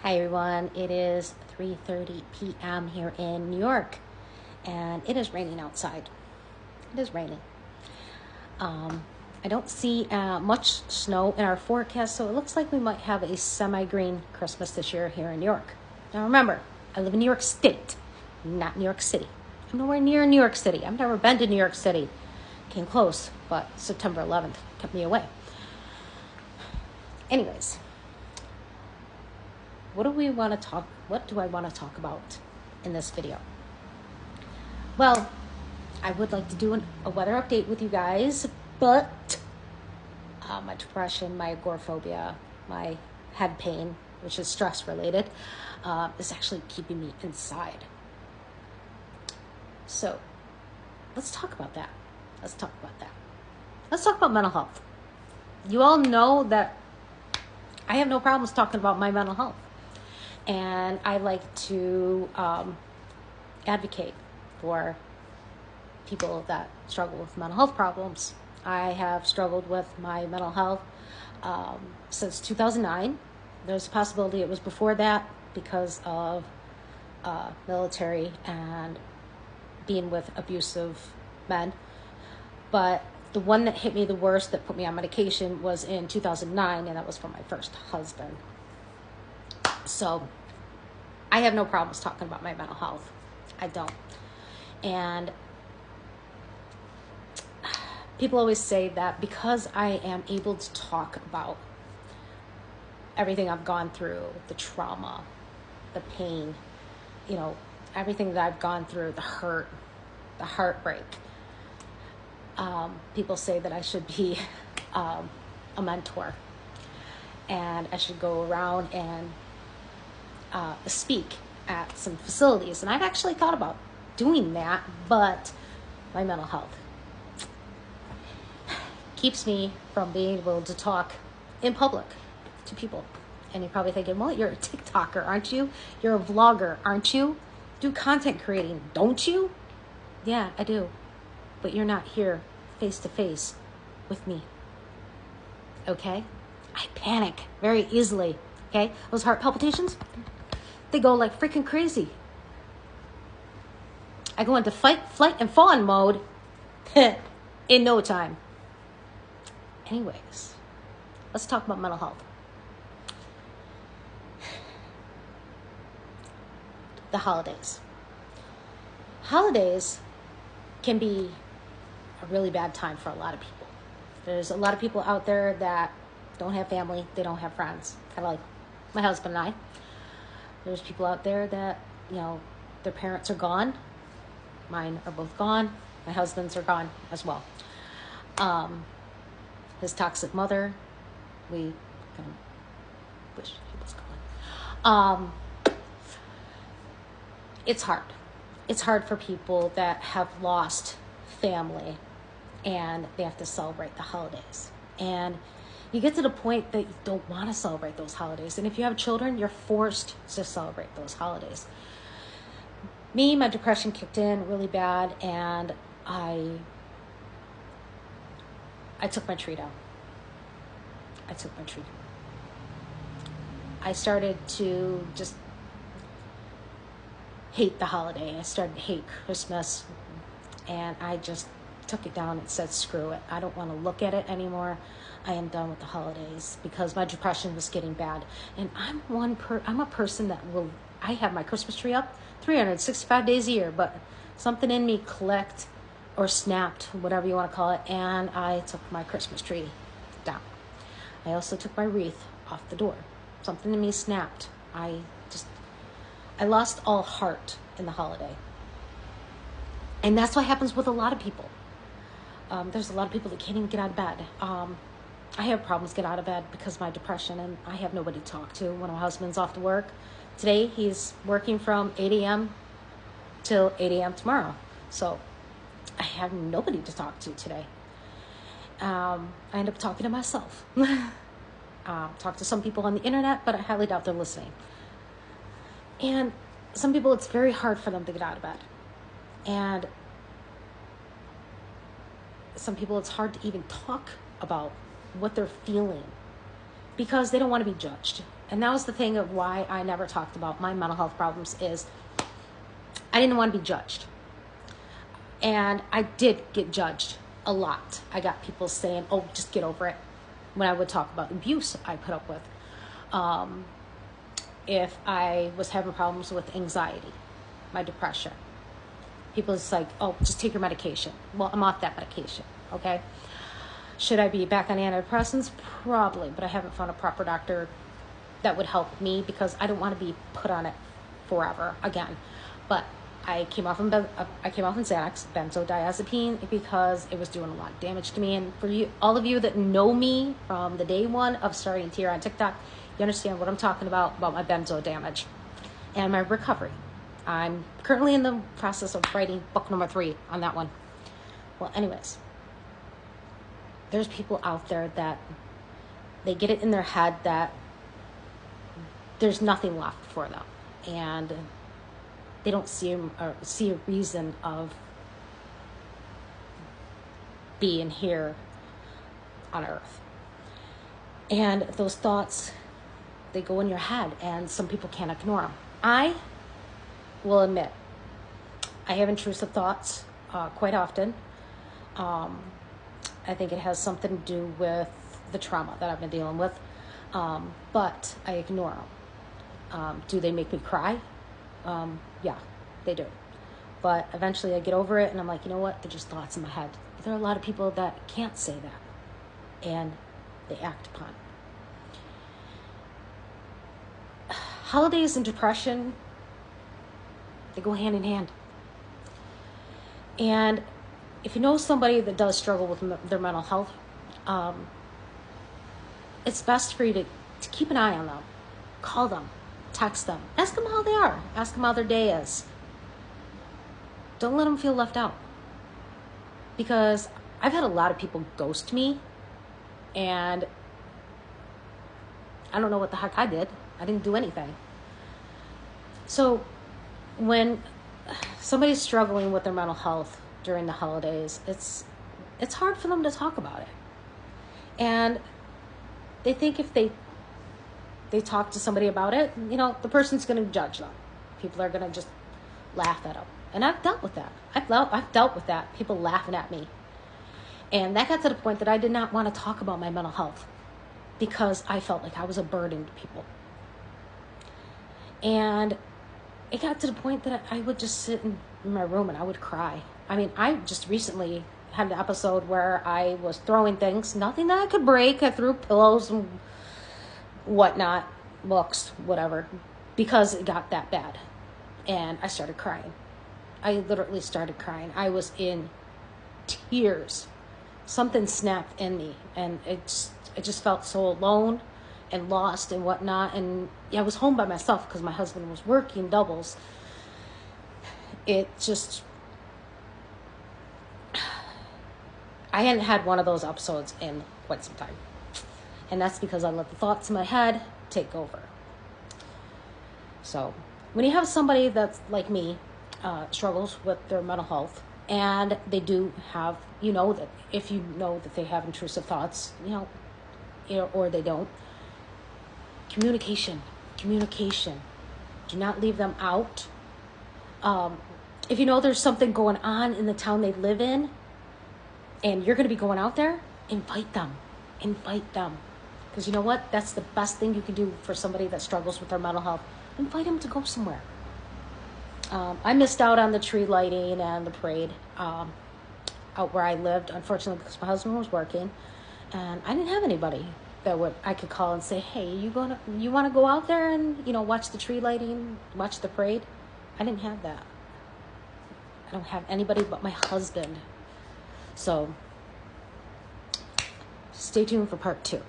Hi everyone, it is 3:30 p.m. here in New York and it is raining outside. It is raining. I don't see much snow in our forecast, so it looks like we might have a semi-green Christmas this year here in New York. Now remember, I live in New York State, not New York City. I'm nowhere near New York City. I've never been to New York City. Came close, but September 11th kept me away. Anyways, what do I want to talk about in this video? Well, I would like to do a weather update with you guys, but my depression, my agoraphobia, my head pain, which is stress related, is actually keeping me inside. So let's talk about that. Let's talk about mental health. You all know that I have no problems talking about my mental health. And I like to advocate for people that struggle with mental health problems. I have struggled with my mental health since 2009. There's a possibility it was before that because of military and being with abusive men. But the one that hit me the worst, that put me on medication, was in 2009, and that was from my first husband. So I have no problems talking about my mental health. I don't. And people always say that because I am able to talk about everything I've gone through, the trauma, the pain, everything that I've gone through, the hurt, the heartbreak, people say that I should be a mentor and I should go around and speak at some facilities. And I've actually thought about doing that, but my mental health keeps me from being able to talk in public to people. And you're probably thinking, well, you're a TikToker, aren't you? You're a vlogger, aren't you? Do content creating, don't you? Yeah, I do. But you're not here face to face with me. Okay? I panic very easily. Okay? Those heart palpitations, they go like freaking crazy. I go into fight, flight, and fawn mode in no time. Anyways, let's talk about mental health. The holidays. Holidays can be a really bad time for a lot of people. There's a lot of people out there that don't have family, they don't have friends, kind of like my husband and I. There's people out there that, their parents are gone. Mine are both gone. My husband's are gone as well. His toxic mother, we kind of wish he was gone. It's hard. It's hard for people that have lost family and they have to celebrate the holidays. And you get to the point that you don't want to celebrate those holidays. And if you have children, you're forced to celebrate those holidays. Me, my depression kicked in really bad, and I took my tree down. I started to just hate the holiday. I started to hate Christmas, and I just took it down and said, screw it. I don't want to look at it anymore. I am done with the holidays because my depression was getting bad. And I'm a person that I have my Christmas tree up 365 days a year, but something in me clicked or snapped, whatever you want to call it, and I took my Christmas tree down. I also took my wreath off the door. Something in me snapped. I lost all heart in the holiday. And that's what happens with a lot of people. There's a lot of people that can't even get out of bed. I have problems getting out of bed because of my depression, and I have nobody to talk to when my husband's off to work. Today, he's working from 8 a.m. till 8 a.m. tomorrow. So I have nobody to talk to today. I end up talking to myself. Talk to some people on the internet, but I highly doubt they're listening. And some people, it's very hard for them to get out of bed. And some people, it's hard to even talk about what they're feeling because they don't want to be judged. And that was the thing of why I never talked about my mental health problems, is I didn't want to be judged. And I did get judged a lot. I got people saying, oh, just get over it, when I would talk about abuse I put up with. If I was having problems with anxiety, my depression, people just like, oh, just take your medication. Well, I'm off that medication, okay? Should I be back on antidepressants? Probably, but I haven't found a proper doctor that would help me, because I don't want to be put on it forever again. But I came off on Xanax, benzodiazepine, because it was doing a lot of damage to me. And for you, all of you that know me from the day one of starting here on TikTok, you understand what I'm talking about my benzo damage and my recovery. I'm currently in the process of writing book number 3 on that one. Well, anyways, there's people out there that they get it in their head that there's nothing left for them, and they don't see a reason of being here on earth. And those thoughts, they go in your head, and some people can't ignore them. I will admit, I have intrusive thoughts quite often. I think it has something to do with the trauma that I've been dealing with, but I ignore them. Do they make me cry? Yeah, they do. But eventually I get over it, and I'm like, you know what? They're just thoughts in my head. But there are a lot of people that can't say that, and they act upon it. Holidays and depression, they go hand in hand. And if you know somebody that does struggle with their mental health, it's best for you to keep an eye on them. Call them, text them, ask them how they are, ask them how their day is. Don't let them feel left out. Because I've had a lot of people ghost me, and I don't know what the heck I did. I didn't do anything. So when somebody's struggling with their mental health during the holidays, it's hard for them to talk about it. And they think if they talk to somebody about it, the person's going to judge them. People are going to just laugh at them. And I've dealt with that. I've dealt with that. People laughing at me. And that got to the point that I did not want to talk about my mental health, because I felt like I was a burden to people. And it got to the point that I would just sit in my room and I would cry. I mean, I just recently had an episode where I was throwing things, nothing that I could break. I threw pillows and whatnot, books, whatever, because it got that bad. And I started crying. I literally started crying. I was in tears. Something snapped in me, and it just felt so alone and lost and whatnot. And I was home by myself because my husband was working doubles. I hadn't had one of those episodes in quite some time. And that's because I let the thoughts in my head take over. So when you have somebody that's like me, struggles with their mental health, and they do have, that if you know that they have intrusive thoughts, or they don't, communication. Do not leave them out. If you know there's something going on in the town they live in, and you're going to be going out there, invite them. Because you know what? That's the best thing you can do for somebody that struggles with their mental health. Invite them to go somewhere. I missed out on the tree lighting and the parade out where I lived, unfortunately, because my husband was working, and I didn't have anybody that I could call and say, hey, you want to go out there and watch the tree lighting, watch the parade? I didn't have that. I don't have anybody but my husband. So stay tuned for part 2.